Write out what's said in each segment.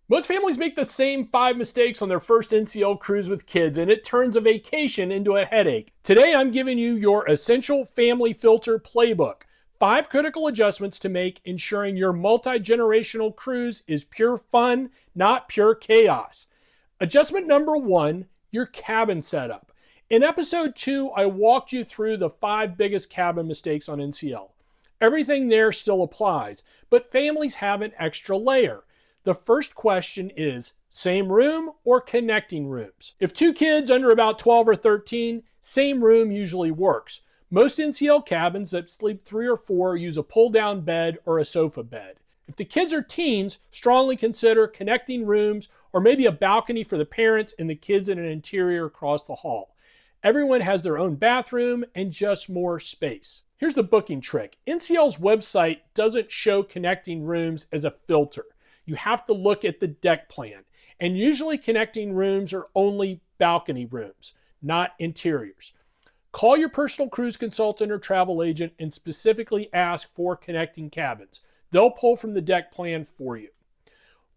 Most families make the same 5 mistakes on their first NCL cruise with kids, and it turns a vacation into a headache. Today, I'm giving you your essential family filter playbook. 5 critical adjustments to make, ensuring your multi-generational cruise is pure fun, not pure chaos. Adjustment number 1, your cabin setup. In episode 2, I walked you through the 5 biggest cabin mistakes on NCL. Everything there still applies, but families have an extra layer. The first question is, same room or connecting rooms? If 2 kids under about 12 or 13, same room usually works. Most NCL cabins that sleep 3 or 4 use a pull-down bed or a sofa bed. If the kids are teens, strongly consider connecting rooms or maybe a balcony for the parents and the kids in an interior across the hall. Everyone has their own bathroom and just more space. Here's the booking trick. NCL's website doesn't show connecting rooms as a filter. You have to look at the deck plan. And usually connecting rooms are only balcony rooms, not interiors. Call your personal cruise consultant or travel agent and specifically ask for connecting cabins. They'll pull from the deck plan for you.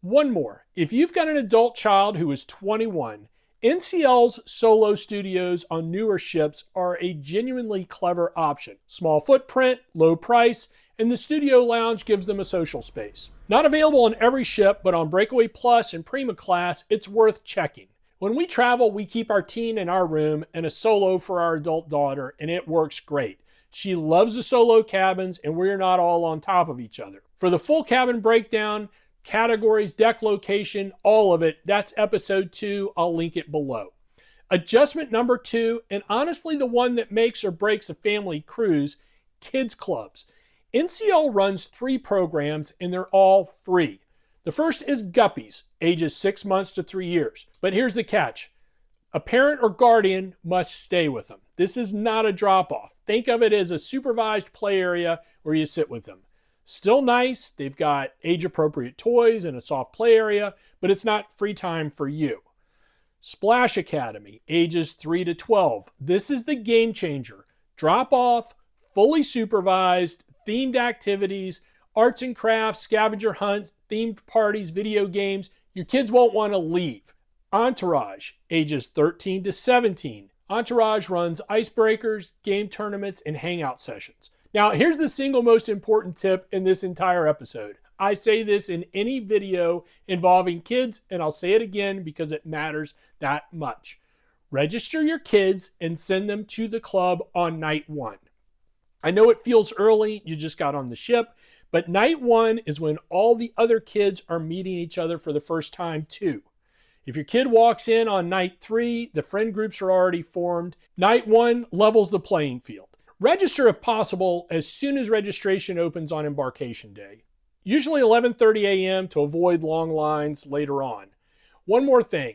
One more. If you've got an adult child who is 21, NCL's solo studios on newer ships are a genuinely clever option. Small footprint, low price, and the studio lounge gives them a social space. Not available on every ship, but on Breakaway Plus and Prima Class, it's worth checking. When we travel, we keep our teen in our room and a solo for our adult daughter, and it works great. She loves the solo cabins, and we're not all on top of each other. For the full cabin breakdown, categories, deck location, all of it, that's episode 2. I'll link it below. Adjustment number 2, and honestly the one that makes or breaks a family cruise, kids clubs. NCL runs 3 programs and they're all free. The first is Guppies, ages 6 months to 3 years. But here's the catch. A parent or guardian must stay with them. This is not a drop-off. Think of it as a supervised play area where you sit with them. Still nice, they've got age-appropriate toys and a soft play area, but it's not free time for you. Splash Academy, ages 3 to 12. This is the game changer. Drop off, fully supervised, themed activities, arts and crafts, scavenger hunts, themed parties, video games. Your kids won't want to leave. Entourage, ages 13 to 17. Entourage runs icebreakers, game tournaments, and hangout sessions. Now, here's the single most important tip in this entire episode. I say this in any video involving kids, and I'll say it again because it matters that much. Register your kids and send them to the club on night 1. I know it feels early, you just got on the ship, but night 1 is when all the other kids are meeting each other for the first time too. If your kid walks in on night 3, the friend groups are already formed. Night 1 levels the playing field. Register if possible as soon as registration opens on embarkation day. Usually 11:30 a.m. to avoid long lines later on. One more thing.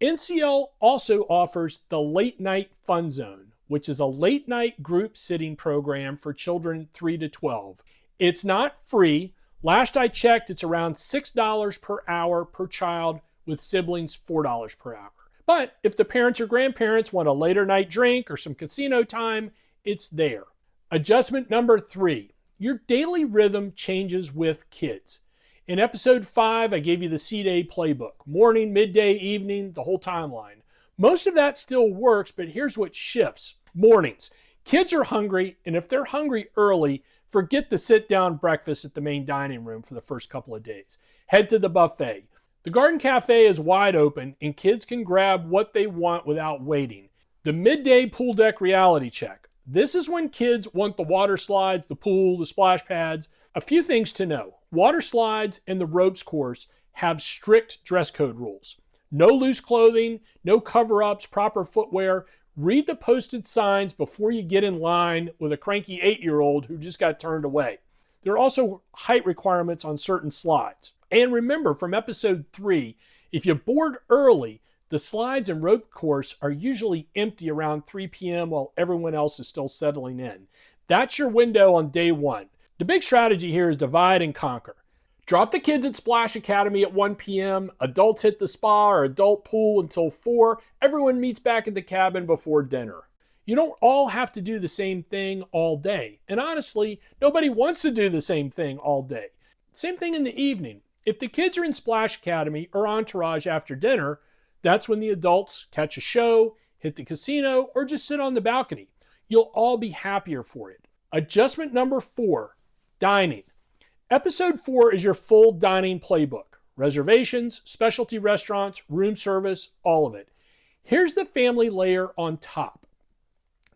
NCL also offers the Late Night Fun Zone, which is a late night group sitting program for children 3 to 12. It's not free. Last I checked, it's around $6 per hour per child, with siblings $4 per hour. But if the parents or grandparents want a later night drink or some casino time, it's there. Adjustment number 3, your daily rhythm changes with kids. In episode 5, I gave you the C-Day playbook, morning, midday, evening, the whole timeline. Most of that still works, but here's what shifts. Mornings. Kids are hungry, and if they're hungry early, forget the sit-down breakfast at the main dining room for the first couple of days. Head to the buffet. The Garden Cafe is wide open, and kids can grab what they want without waiting. The midday pool deck reality check. This is when kids want the water slides, the pool, the splash pads. A few things to know. Water slides and the ropes course have strict dress code rules. No loose clothing, no cover-ups, proper footwear. Read the posted signs before you get in line with a cranky 8-year-old who just got turned away. There are also height requirements on certain slides. And remember from episode 3, if you board early, the slides and rope course are usually empty around 3 p.m. while everyone else is still settling in. That's your window on day 1. The big strategy here is divide and conquer. Drop the kids at Splash Academy at 1 p.m. Adults hit the spa or adult pool until 4. Everyone meets back at the cabin before dinner. You don't all have to do the same thing all day. And honestly, nobody wants to do the same thing all day. Same thing in the evening. If the kids are in Splash Academy or Entourage after dinner, that's when the adults catch a show, hit the casino, or just sit on the balcony. You'll all be happier for it. Adjustment number 4, dining. Episode 4 is your full dining playbook. Reservations, specialty restaurants, room service, all of it. Here's the family layer on top.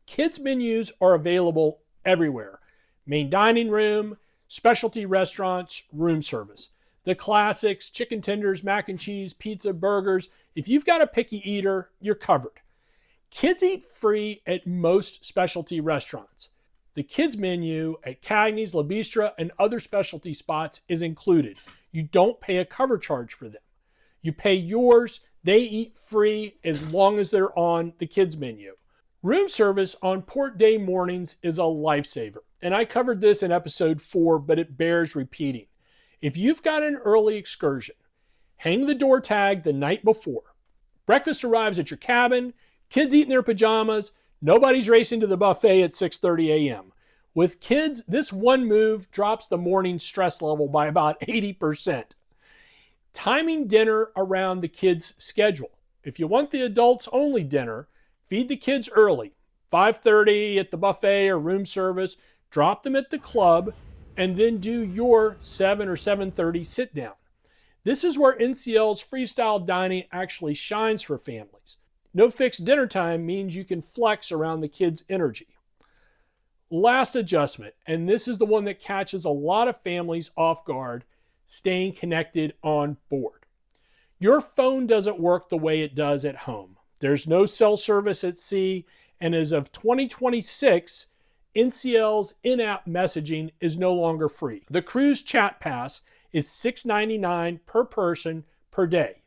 Kids menus are available everywhere. Main dining room, specialty restaurants, room service. The classics, chicken tenders, mac and cheese, pizza, burgers. If you've got a picky eater, you're covered. Kids eat free at most specialty restaurants. The kids menu at Cagney's, La Bistra, and other specialty spots is included. You don't pay a cover charge for them. You pay yours. They eat free as long as they're on the kids menu. Room service on port day mornings is a lifesaver. And I covered this in episode 4, but it bears repeating. If you've got an early excursion, hang the door tag the night before. Breakfast arrives at your cabin, kids eat in their pajamas, nobody's racing to the buffet at 6:30 a.m. With kids, this one move drops the morning stress level by about 80%. Timing dinner around the kids' schedule. If you want the adults only dinner, feed the kids early, 5:30 at the buffet or room service, drop them at the club, and then do your 7 or 7:30 sit down. This is where NCL's freestyle dining actually shines for families. No fixed dinner time means you can flex around the kids' energy. Last adjustment, and this is the one that catches a lot of families off guard, staying connected on board. Your phone doesn't work the way it does at home. There's no cell service at sea, and as of 2026, NCL's in-app messaging is no longer free. The cruise chat pass is $6.99 per person per day.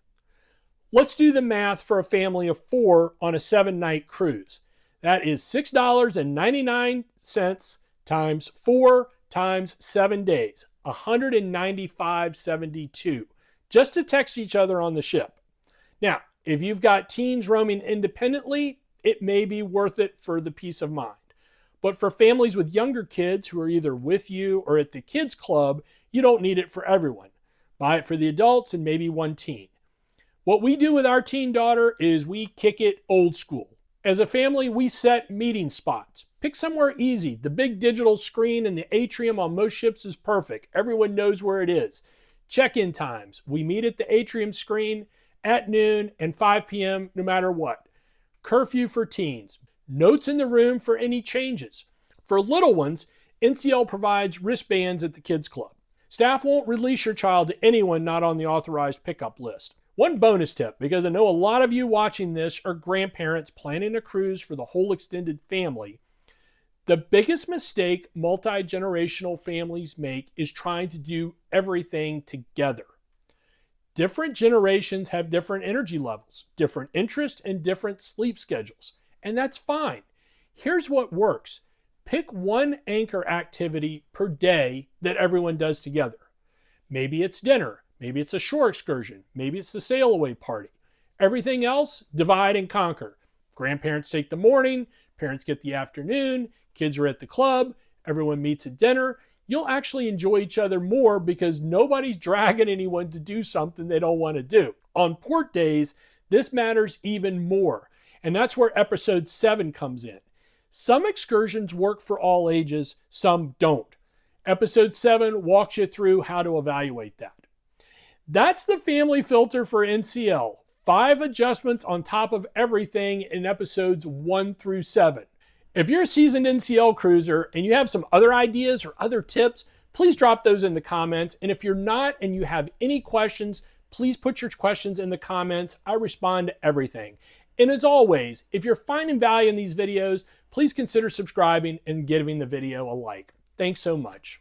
Let's do the math for a family of 4 on a 7-night cruise. That is $6.99 times 4 times 7 days, $195.72, just to text each other on the ship. Now, if you've got teens roaming independently, it may be worth it for the peace of mind. But for families with younger kids who are either with you or at the kids club, you don't need it for everyone. Buy it for the adults and maybe one teen. What we do with our teen daughter is we kick it old school. As a family, we set meeting spots. Pick somewhere easy. The big digital screen in the atrium on most ships is perfect. Everyone knows where it is. Check-in times. We meet at the atrium screen at noon and 5 p.m. no matter what. Curfew for teens. Notes in the room for any changes. For little ones, NCL provides wristbands at the kids club. Staff won't release your child to anyone not on the authorized pickup list. One bonus tip, because I know a lot of you watching this are grandparents planning a cruise for the whole extended family. The biggest mistake multi-generational families make is trying to do everything together. Different generations have different energy levels, different interests, and different sleep schedules. And that's fine. Here's what works. Pick one anchor activity per day that everyone does together. Maybe it's dinner. Maybe it's a shore excursion. Maybe it's the sail away party. Everything else, divide and conquer. Grandparents take the morning, parents get the afternoon, kids are at the club, everyone meets at dinner. You'll actually enjoy each other more because nobody's dragging anyone to do something they don't want to do. On port days, this matters even more. And that's where episode 7 comes in. Some excursions work for all ages, some don't. Episode 7 walks you through how to evaluate that. That's the family filter for NCL. 5 adjustments on top of everything in episodes 1 through 7. If you're a seasoned NCL cruiser and you have some other ideas or other tips, please drop those in the comments. And if you're not and you have any questions, please put your questions in the comments. I respond to everything. And as always, if you're finding value in these videos, please consider subscribing and giving the video a like. Thanks so much.